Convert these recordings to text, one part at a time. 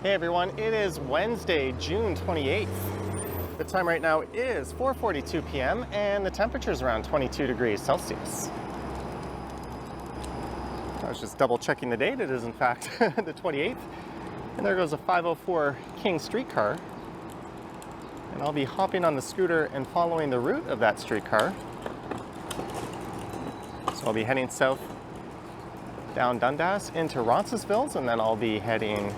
Hey everyone, it is Wednesday, June 28th. The time right now is 4:42 p.m. and the temperature is around 22 degrees Celsius. I was just double checking the date. It is in fact the 28th. And there goes a 504 King streetcar. And I'll be hopping on the scooter and following the route of that streetcar. So I'll be heading south down Dundas into Roncesvalles, and then I'll be heading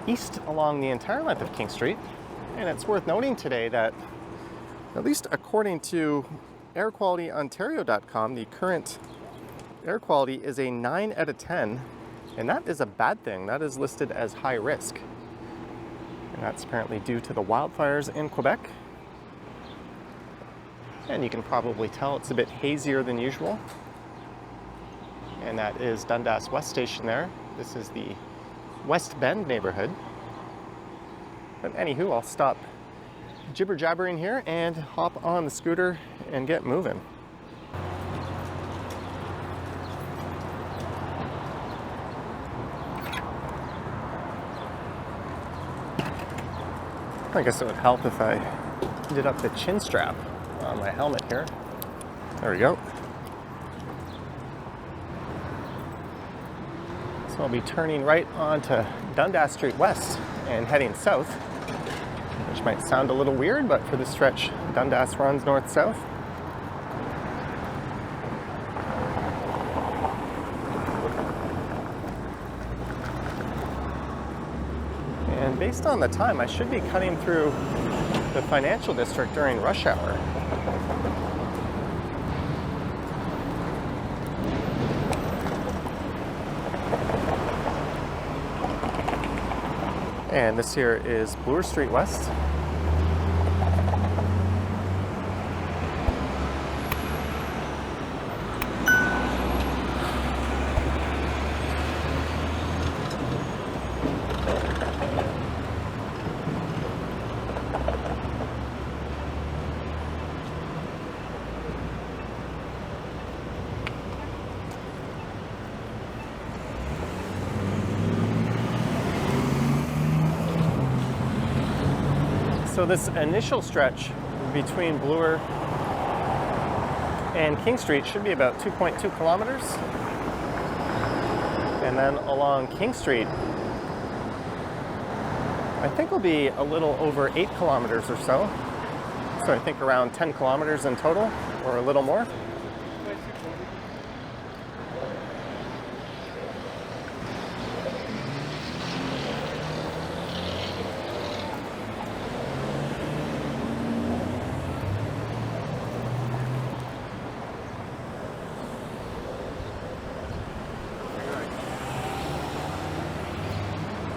east along the entire length of King Street. And it's worth noting today that, at least according to airqualityontario.com, the current air quality is a 9 out of 10, and that is a bad thing. That is listed as high risk. And that's apparently due to the wildfires in Quebec. And you can probably tell it's a bit hazier than usual. And that is Dundas West Station there. This is the West Bend neighborhood. But anywho, I'll stop jibber jabbering here and hop on the scooter and get moving. I guess it would help if I did up the chin strap on my helmet here. There we go. So I'll be turning right onto Dundas Street West and heading south, which might sound a little weird, but for this stretch, Dundas runs north-south. And based on the time, I should be cutting through the financial district during rush hour. And this here is Bloor Street West. So this initial stretch between Bloor and King Street should be about 2.2 kilometers. And then along King Street, I think will be a little over 8 kilometers or so. So I think around 10 kilometers in total, or a little more.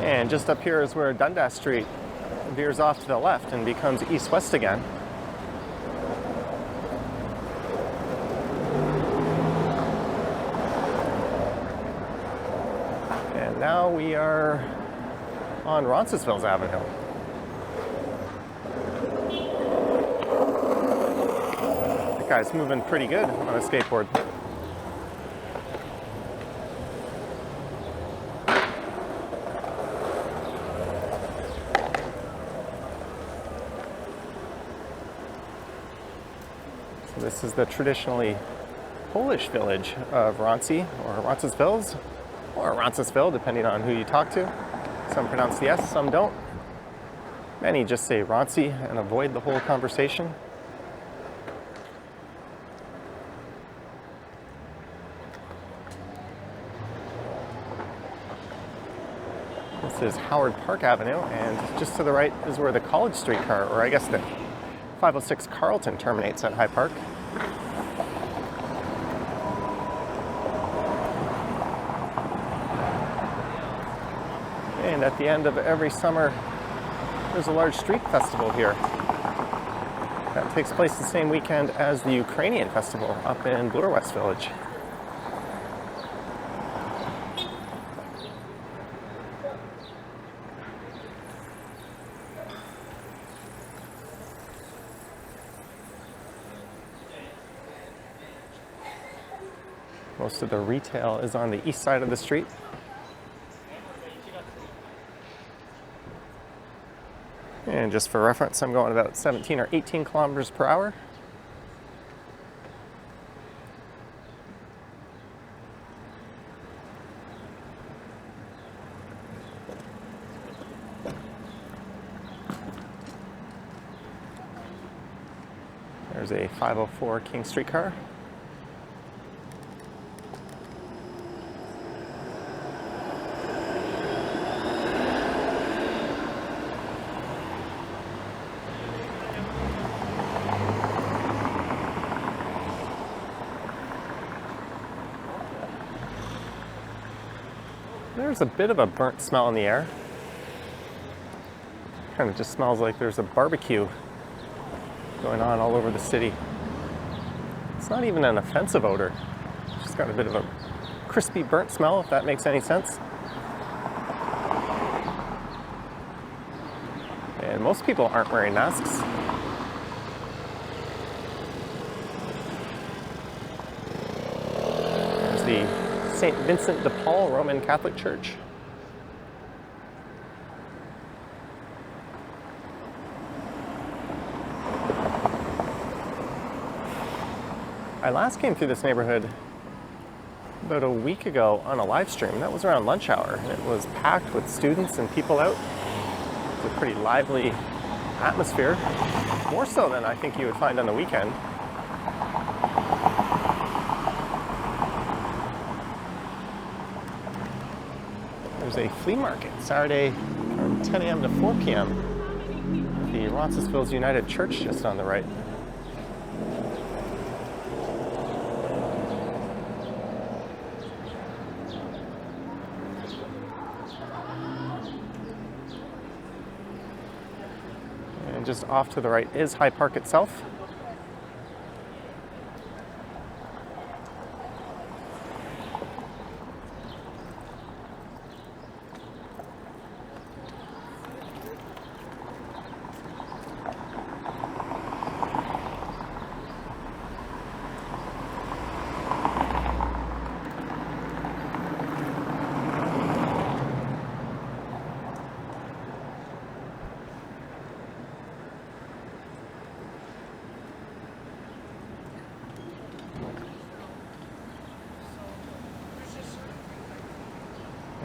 And just up here is where Dundas Street veers off to the left and becomes east-west again. And now we are on Roncesvalles Avenue. That guy's moving pretty good on a skateboard. This is the traditionally Polish village of Roncy, or Roncesvalles, or Roncesvalles, depending on who you talk to. Some pronounce the S, some don't. Many just say Roncy and avoid the whole conversation. This is Howard Park Avenue, and just to the right is where the College streetcar, or I guess the 506 Carlton terminates at High Park. And at the end of every summer, there's a large street festival here. That takes place the same weekend as the Ukrainian festival up in Bloor West Village. Most of the retail is on the east side of the street. And just for reference, I'm going about 17 or 18 kilometers per hour. There's a 504 King Street car. There's a bit of a burnt smell in the air. Kind of just smells like there's a barbecue going on all over the city. It's not even an offensive odor. It's just got a bit of a crispy burnt smell, if that makes any sense. And most people aren't wearing masks. There's the St. Vincent de Paul Roman Catholic Church. I last came through this neighborhood about a week ago on a live stream. That was around lunch hour, and it was packed with students and people out. It's a pretty lively atmosphere, more so than I think you would find on the weekend. There's a flea market Saturday from 10 a.m. to 4 p.m. at the Roncesvalles United Church just on the right. And just off to the right is High Park itself.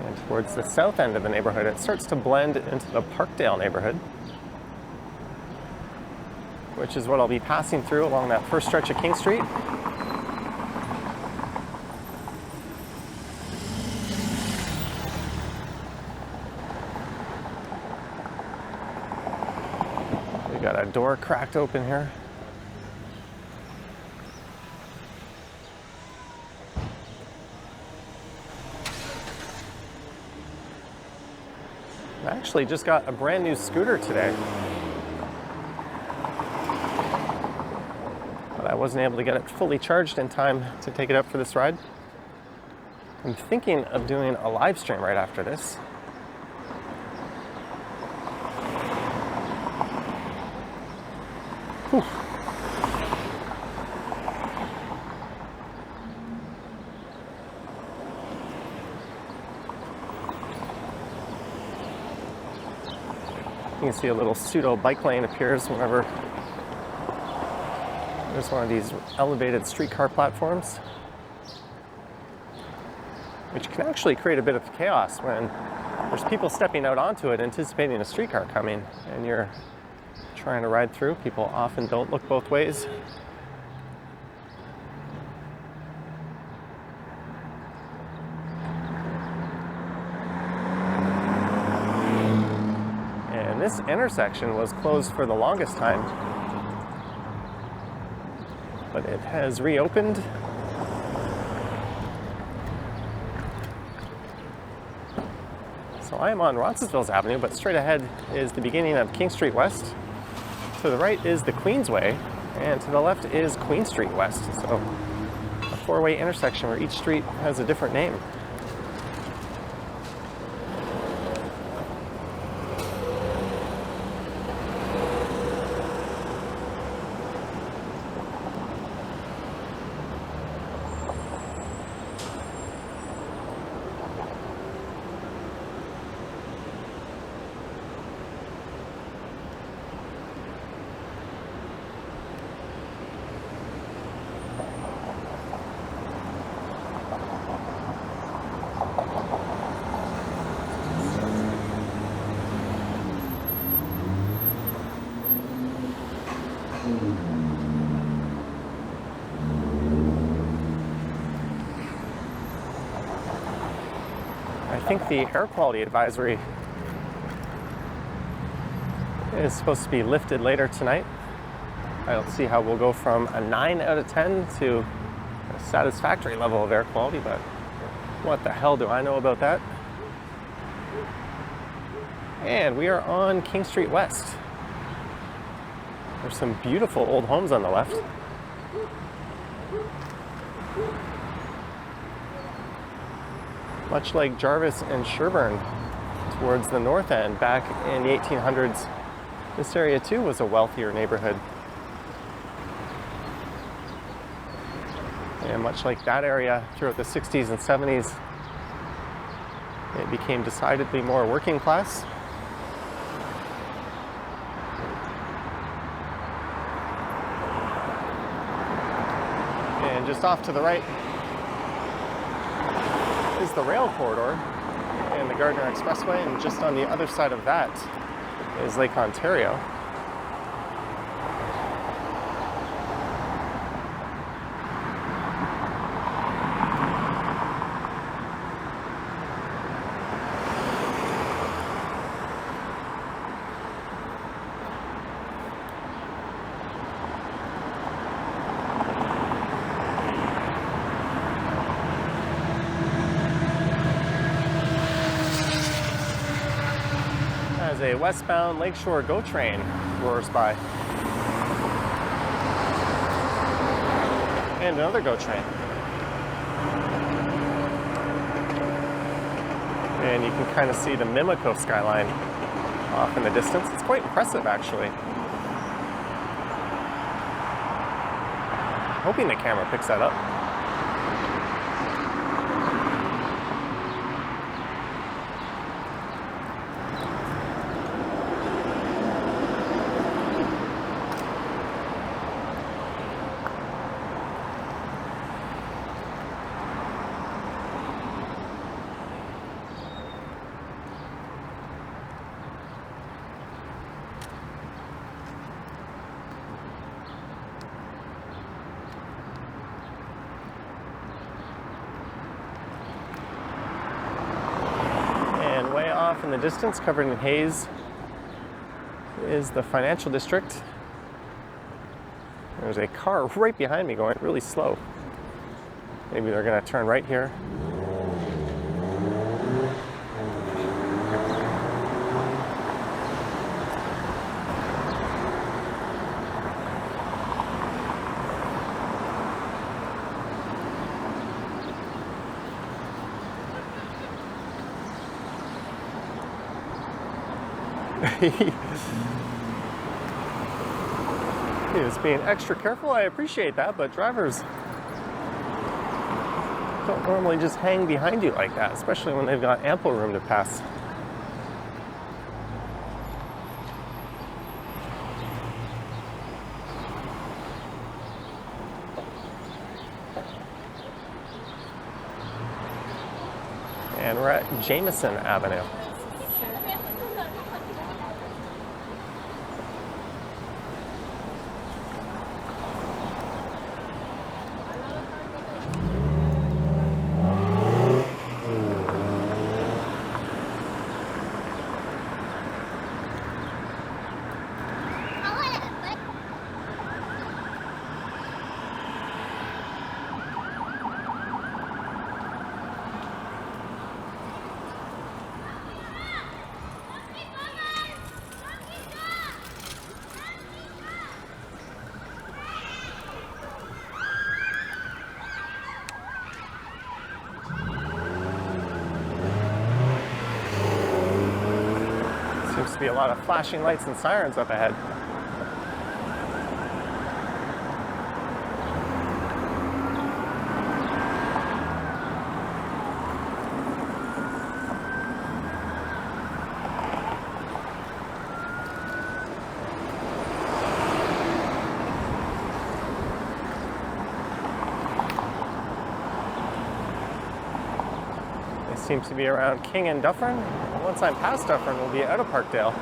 And towards the south end of the neighborhood, it starts to blend into the Parkdale neighborhood, which is what I'll be passing through along that first stretch of King Street. We got a door cracked open here. I actually just got a brand new scooter today, but I wasn't able to get it fully charged in time to take it up for this ride. I'm thinking of doing a live stream right after this. Whew. You can see a little pseudo bike lane appears whenever there's one of these elevated streetcar platforms, which can actually create a bit of chaos when there's people stepping out onto it anticipating a streetcar coming and you're trying to ride through. People often don't look both ways. This intersection was closed for the longest time, but it has reopened. So I am on Roncesvalles Avenue, but straight ahead is the beginning of King Street West. To the right is the Queensway, and to the left is Queen Street West. So a four-way intersection where each street has a different name. think the air quality advisory is supposed to be lifted later tonight. I don't see how we'll go from a 9 out of 10 to a satisfactory level of air quality, but what the hell do I know about that? And we are on King Street West. There's some beautiful old homes on the left. Much like Jarvis and Sherburne towards the north end back in the 1800s, this area too was a wealthier neighborhood. And much like that area throughout the 60s and 70s, it became decidedly more working class. And just off to the right is the rail corridor and the Gardiner Expressway, and just on the other side of that is Lake Ontario. As a westbound Lakeshore GO train roars by. And another GO train. And you can kind of see the Mimico skyline off in the distance. It's quite impressive, actually. Hoping the camera picks that up. Off in the distance, covered in haze, is the financial district. There's a car right behind me going really slow. Maybe they're going to turn right here. He is being extra careful. I appreciate that, but drivers don't normally just hang behind you like that, especially when they've got ample room to pass. And we're at Jameson Avenue. Seems to be a lot of flashing lights and sirens up ahead. Seems to be around King and Dufferin. Once I'm past Dufferin, we'll be out of Parkdale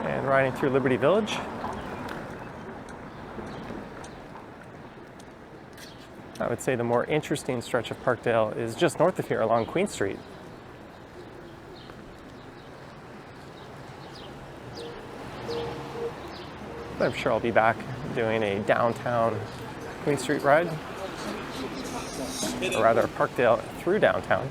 and riding through Liberty Village. I would say the more interesting stretch of Parkdale is just north of here along Queen Street. But I'm sure I'll be back doing a downtown Queen Street ride, or rather Parkdale through downtown.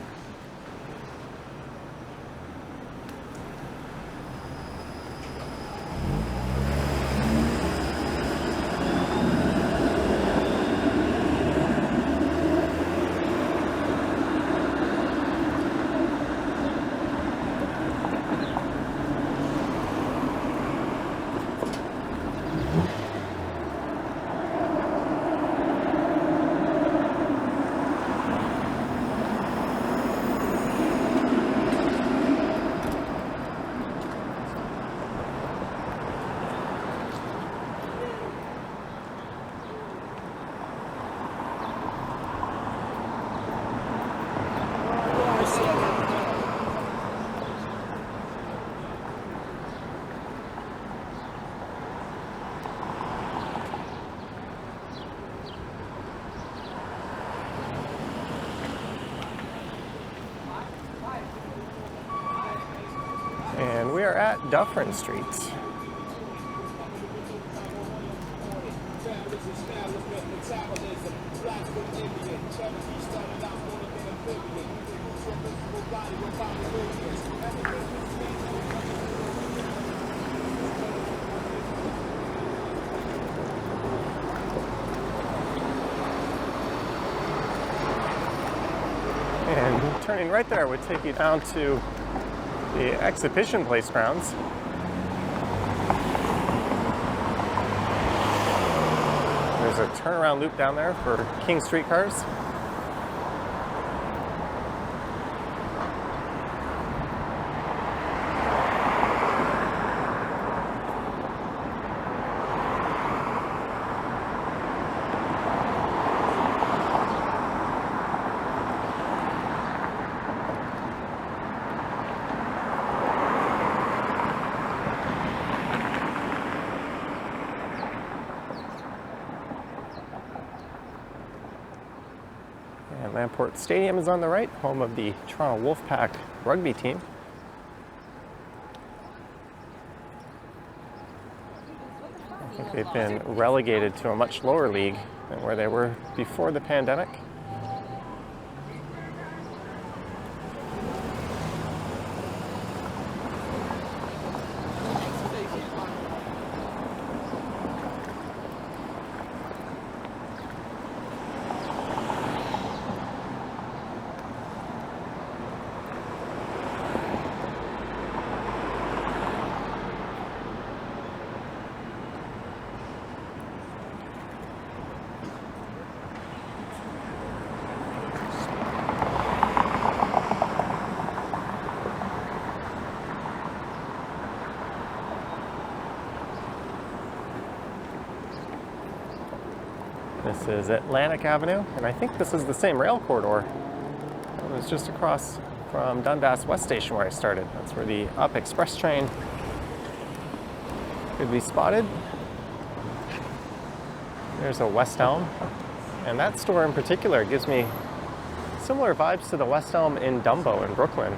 And we are at Dufferin Street. And turning right there would take you down to the exhibition place grounds. There's a turnaround loop down there for King streetcars. And Lamport Stadium is on the right, home of the Toronto Wolfpack rugby team. I think they've been relegated to a much lower league than where they were before the pandemic. This is Atlantic Avenue, and I think this is the same rail corridor. It was just across from Dundas West Station where I started. That's where the Up Express train could be spotted. There's a West Elm, and that store in particular gives me similar vibes to the West Elm in Dumbo in Brooklyn.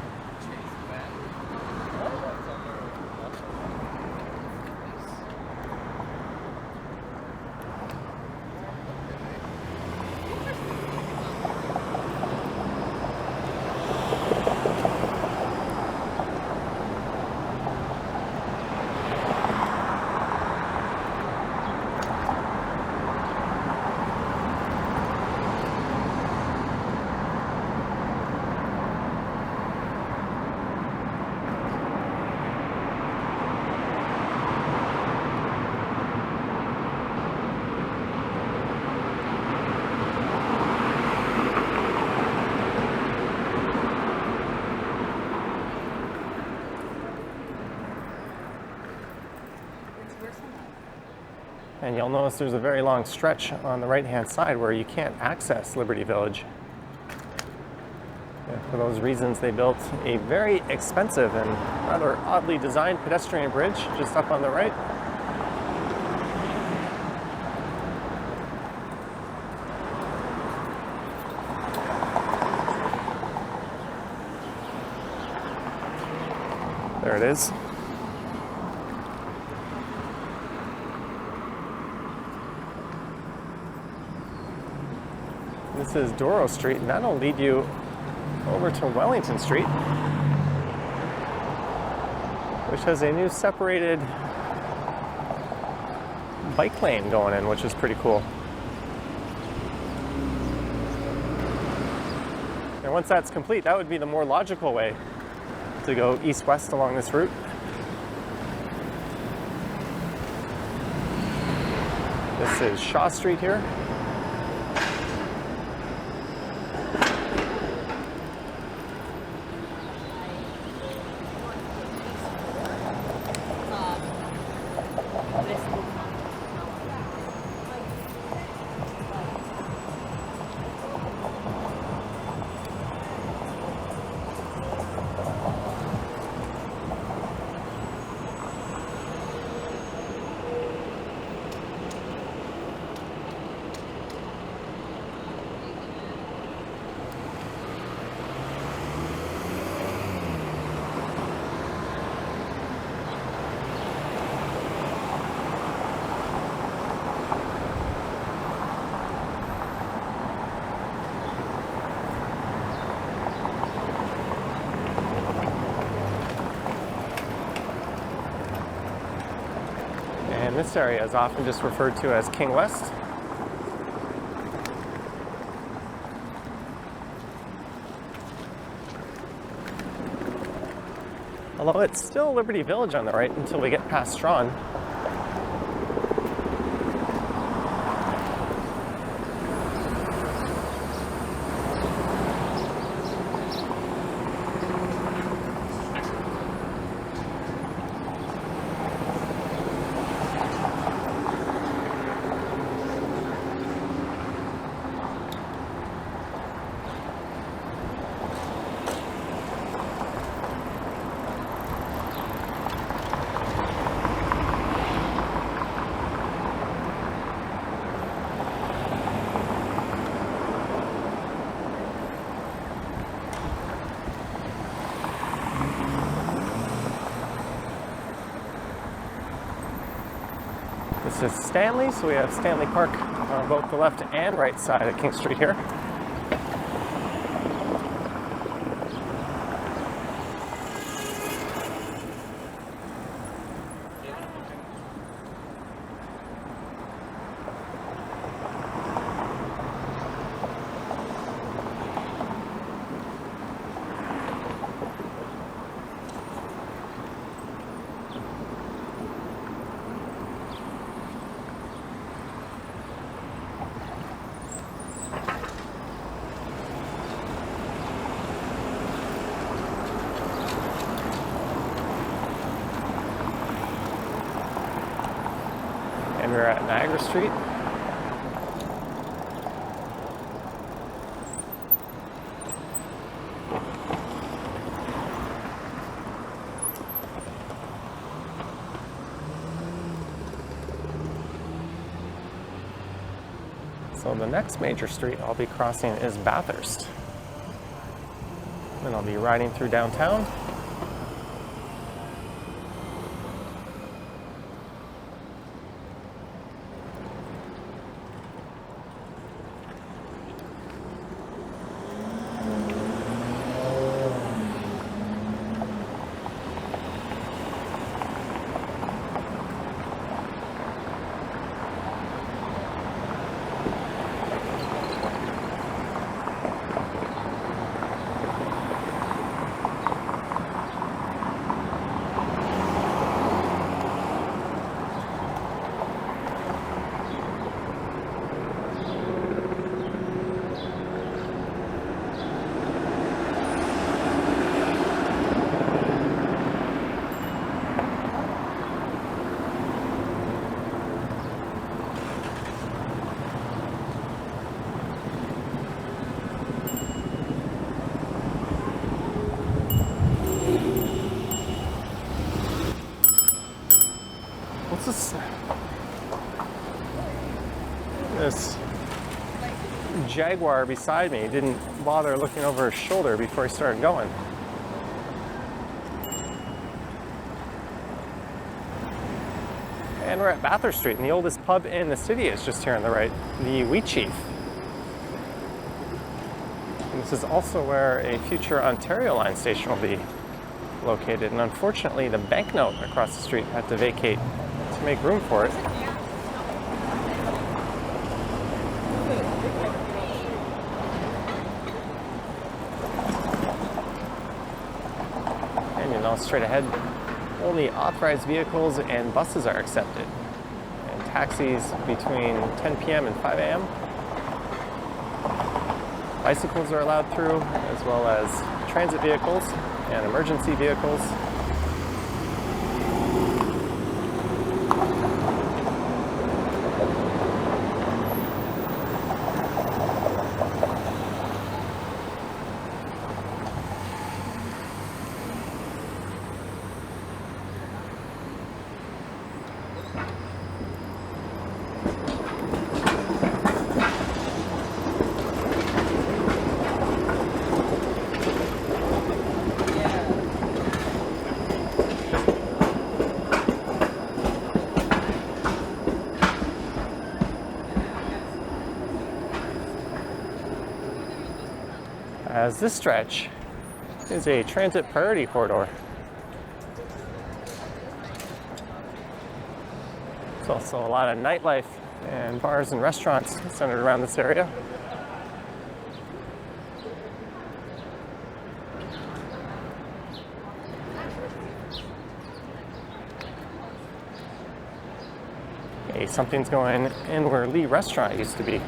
And you'll notice there's a very long stretch on the right-hand side where you can't access Liberty Village. And for those reasons, they built a very expensive and rather oddly designed pedestrian bridge just up on the right. There it is. This is Douro Street, and that'll lead you over to Wellington Street, which has a new separated bike lane going in, which is pretty cool. And once that's complete, that would be the more logical way to go east-west along this route. This is Shaw Street here. And this area is often just referred to as King West. Although it's still Liberty Village on the right until we get past Strawn. This is Stanley, so we have Stanley Park on both the left and right side of King Street here. And we're at Niagara Street. So the next major street I'll be crossing is Bathurst. Then I'll be riding through downtown. This Jaguar beside me didn't bother looking over his shoulder before he started going. we're at Bathurst Street, and the oldest pub in the city is just here on the right, the Wheat Chief. And this is also where a future Ontario Line station will be located. And unfortunately, the banknote across the street had to vacate to make room for it. And you know, straight ahead, only authorized vehicles and buses are accepted. And taxis between 10 p.m. and 5 a.m. Bicycles are allowed through, as well as transit vehicles and emergency vehicles. As this stretch is a transit priority corridor. There's also a lot of nightlife and bars and restaurants centered around this area. Okay, something's going in where Lee Restaurant used to be.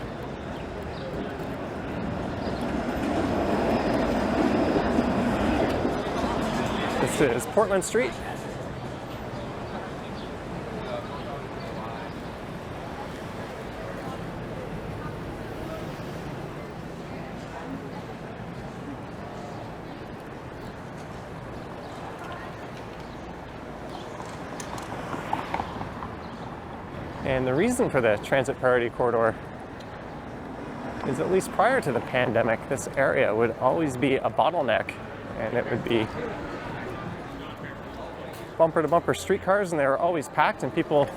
This is Portland Street. And the reason for the transit priority corridor is, at least prior to the pandemic, this area would always be a bottleneck, and it would be bumper-to-bumper streetcars, and they were always packed, and people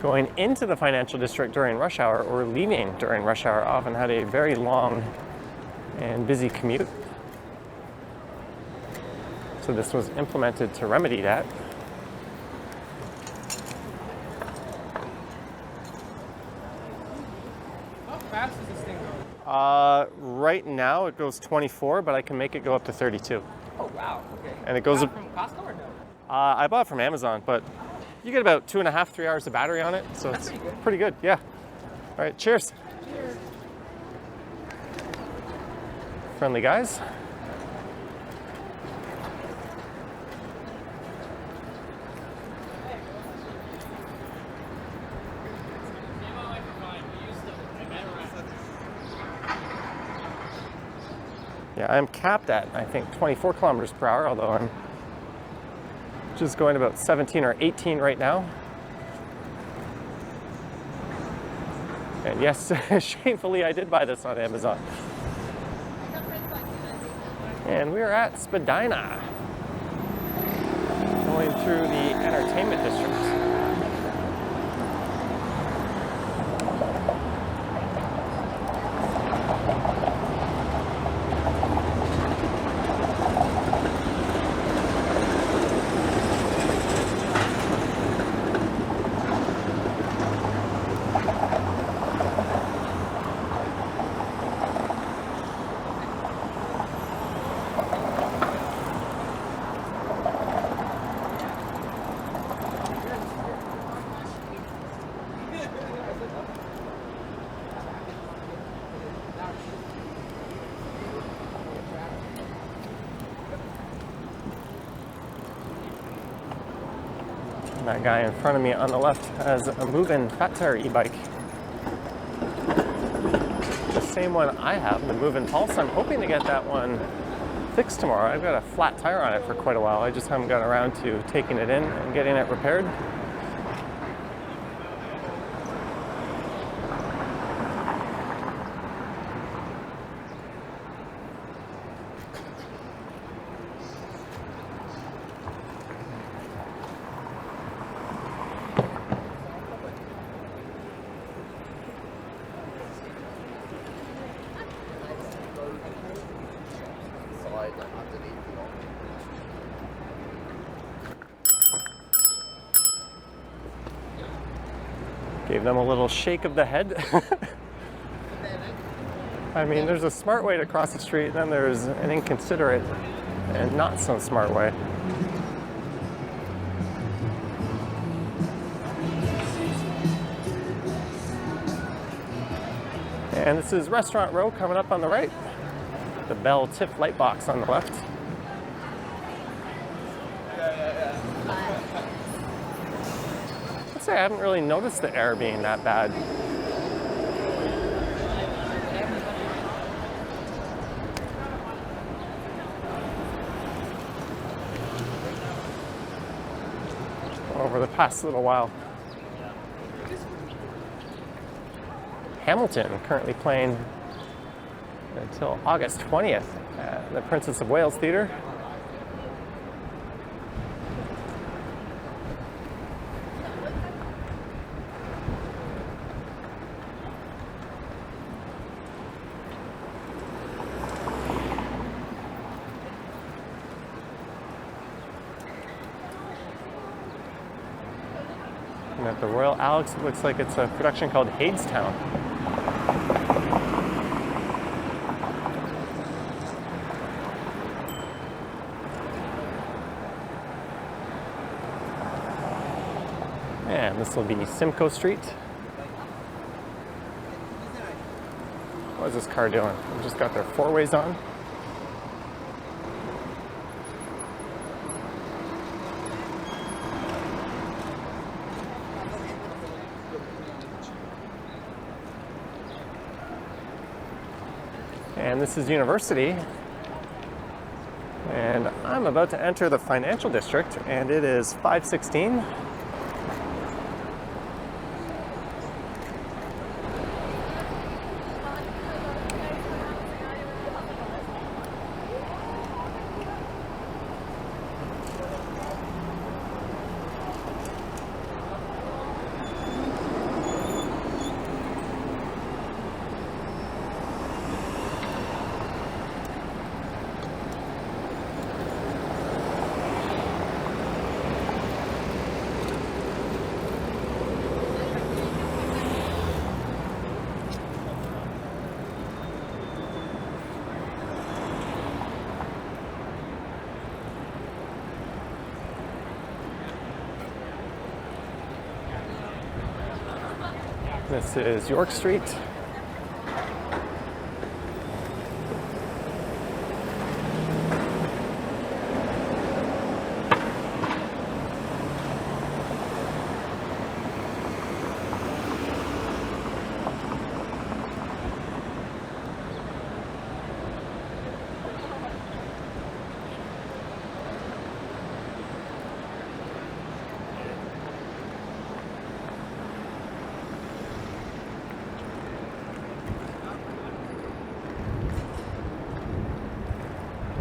going into the financial district during rush hour or leaving during rush hour often had a very long and busy commute. So this was implemented to remedy that. How fast does this thing go? Right now it goes 24, but I can make it go up to 32. Oh wow, okay. And it goes From Costco or no? I bought it from Amazon, but you get about 2.5, 3 hours of battery on it, so That's it's pretty good. pretty good, yeah. All right, cheers. Cheers. Friendly guys. Yeah, I'm capped at, I think, 24 kilometers per hour, although I'm just going about 17 or 18 right now. And yes, shamefully, I did buy this on Amazon. And we are at Spadina, going through the entertainment district. That guy in front of me on the left has a move-in fat tire e-bike. The same one I have, the move-in Pulse. I'm hoping to get that one fixed tomorrow. I've got a flat tire on it for quite a while. I just haven't gotten around to taking it in and getting it repaired. Gave them a little shake of the head. I mean, there's a smart way to cross the street, and then there's an inconsiderate and not so smart way. And this is Restaurant Row coming up on the right. The Bell Tip light box on the left. I'd say I haven't really noticed the air being that bad. Over the past little while. Hamilton currently playing until August 20th at the Princess of Wales Theatre. And at the Royal Alex, it looks like it's a production called Hadestown. And this will be Simcoe Street. What is this car doing? They've just got their four-ways on. And this is University. And I'm about to enter the financial district, and it is 5:16. This is York Street.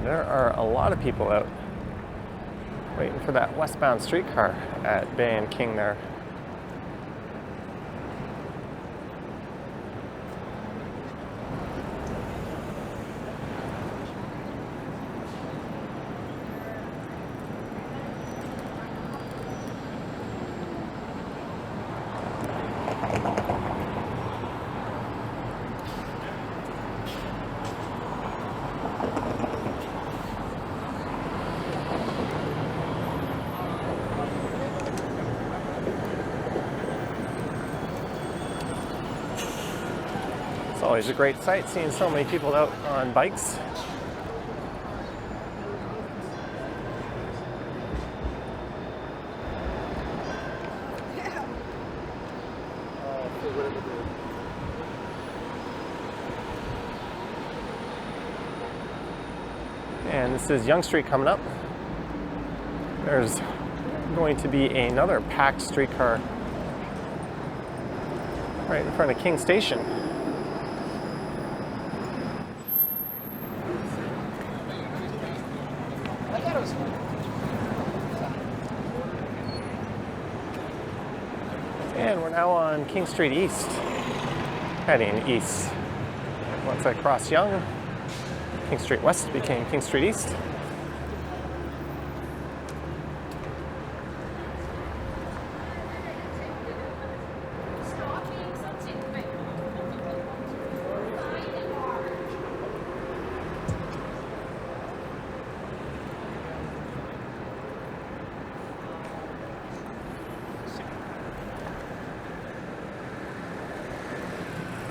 There are a lot of people out waiting for that westbound streetcar at Bay and King there. It's always a great sight seeing so many people out on bikes. And this is Yonge Street coming up. There's going to be another packed streetcar right in front of King Station. And we're now on King Street East, heading east. Once I cross Yonge, King Street West became King Street East.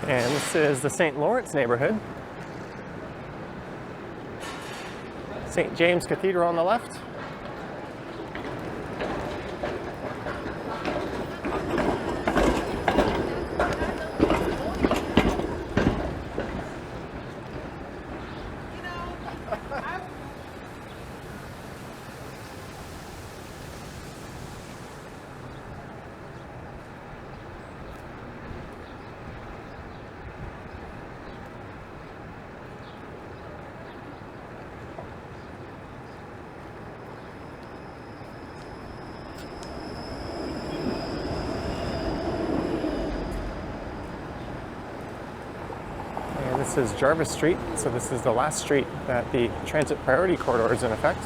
And this is the St. Lawrence neighborhood. St. James Cathedral on the left. This is Jarvis Street, so this is the last street that the transit priority corridor is in effect.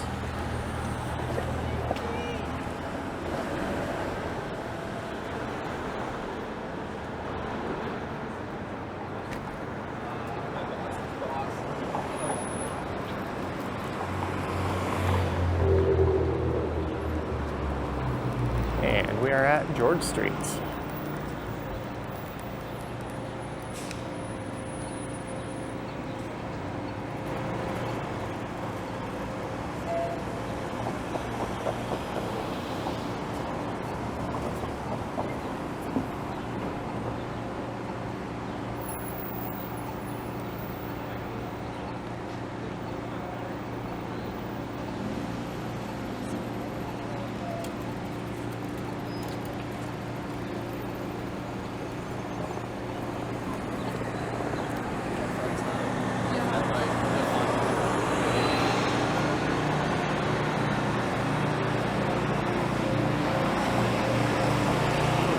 And we are at George Street.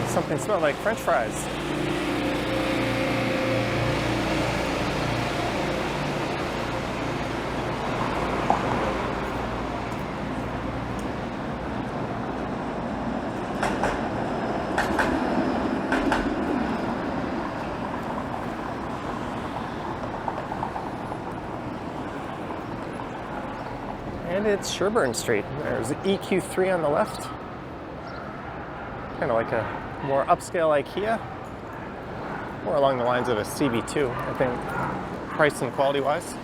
Something smelled like French fries. And it's Sherburne Street. There's EQ3 on the left. Kind of like a more upscale IKEA, more along the lines of a CB2, I think, price and quality wise.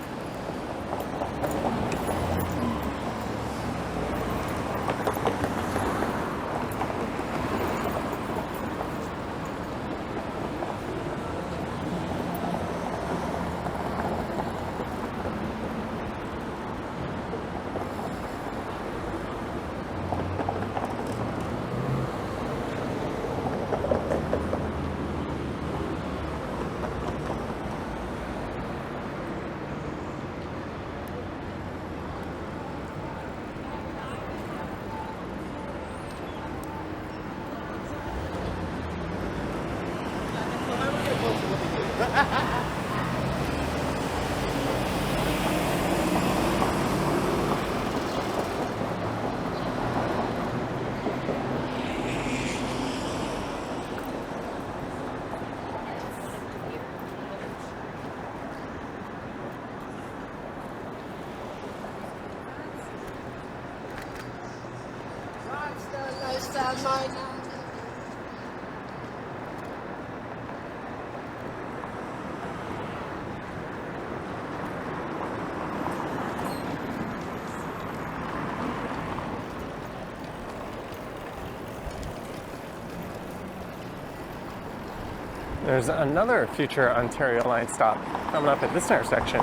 There's another future Ontario line stop coming up at this intersection.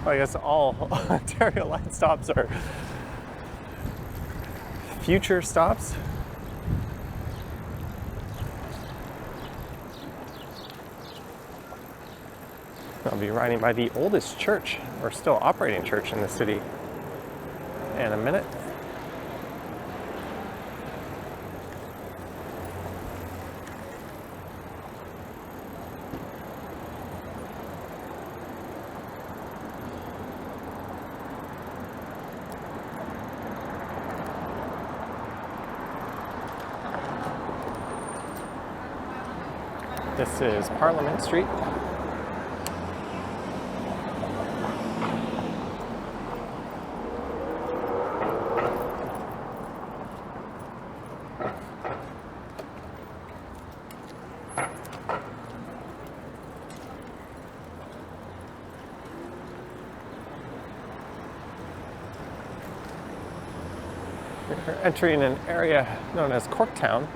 Well, I guess all Ontario line stops are future stops. I'll be riding by the oldest church, or still operating church in the city, in a minute. This is Parliament Street. We're entering an area known as Corktown.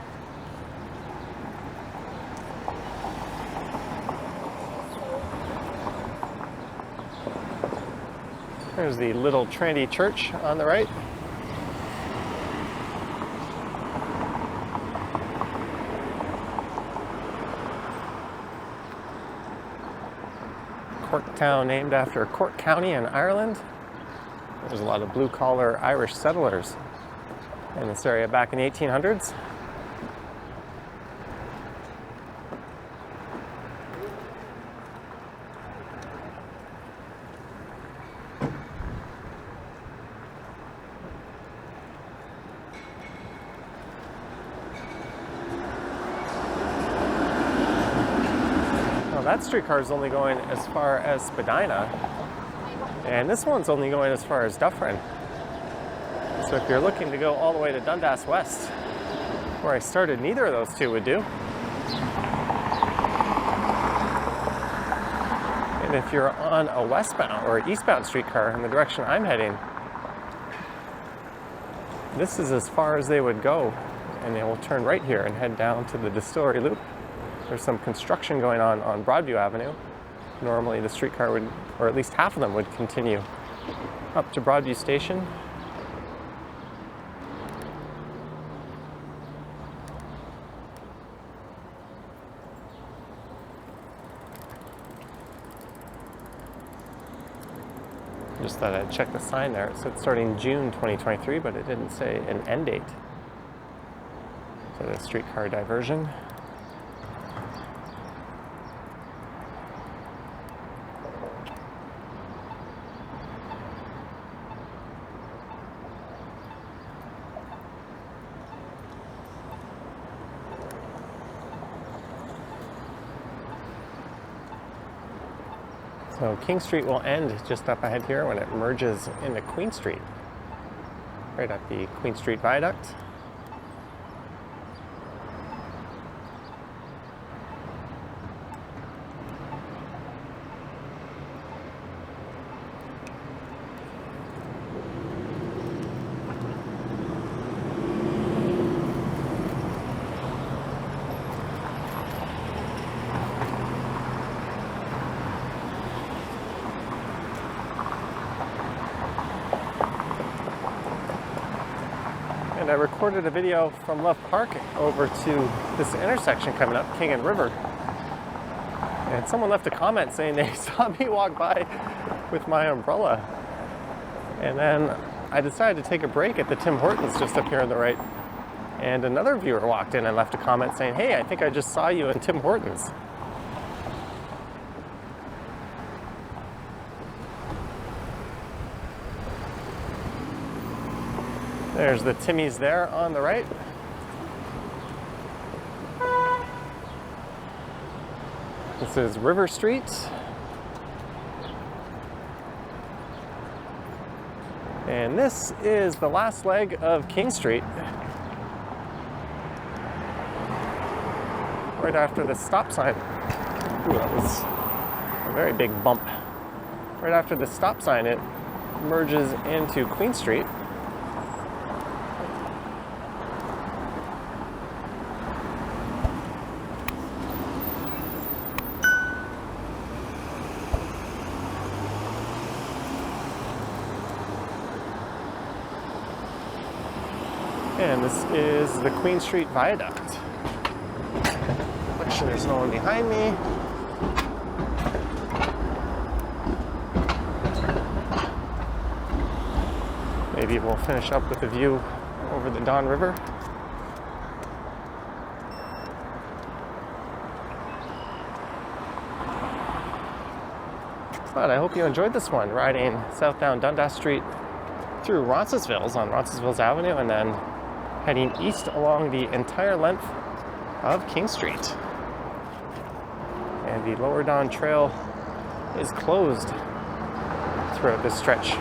There's the little trendy church on the right. Corktown, named after Cork County in Ireland. There's a lot of blue-collar Irish settlers in this area back in the 1800s. That streetcar is only going as far as Spadina, and this one's only going as far as Dufferin. So if you're looking to go all the way to Dundas West, where I started, neither of those two would do. And if you're on a westbound or eastbound streetcar in the direction I'm heading, this is as far as they would go, and they will turn right here and head down to the Distillery Loop. There's some construction going on Broadview Avenue. Normally the streetcar would, or at least half of them would continue up to Broadview Station. Just thought I'd check the sign there. It said starting June 2023, but it didn't say an end date. So the streetcar diversion. So King Street will end just up ahead here when it merges into Queen Street, right at the Queen Street Viaduct. I recorded a video from Love Park over to this intersection coming up, King and River. And someone left a comment saying they saw me walk by with my umbrella. And then I decided to take a break at the Tim Hortons just up here on the right. And another viewer walked in and left a comment saying, "Hey, I think I just saw you in Tim Hortons." There's the Timmy's there on the right. This is River Street. And this is the last leg of King Street. Right after the stop sign. Ooh, that was a very big bump. Right after the stop sign, it merges into Queen Street. And this is the Queen Street Viaduct. Make sure there's no one behind me. Maybe we'll finish up with a view over the Don River. But I hope you enjoyed this one, riding southbound Dundas Street through Roncesvalles on Roncesvalles Avenue and then heading east along the entire length of King Street. And the Lower Don Trail is closed throughout this stretch.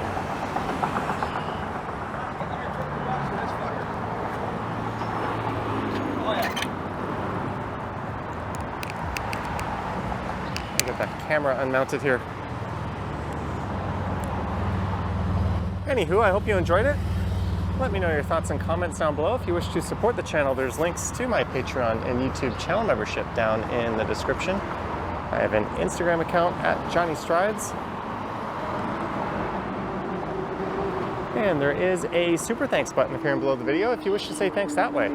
the camera unmounted here. Anywho, I hope you enjoyed it. Let me know your thoughts and comments down below. If you wish to support the channel, there's links to my Patreon and YouTube channel membership down in the description. I have an Instagram account at Johnny Strides. And there is a super thanks button appearing below the video if you wish to say thanks that way.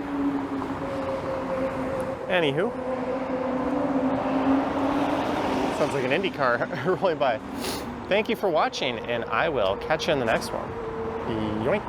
Anywho, sounds like an Indy car rolling by. Thank you for watching, and I will catch you in the next one. Yoink.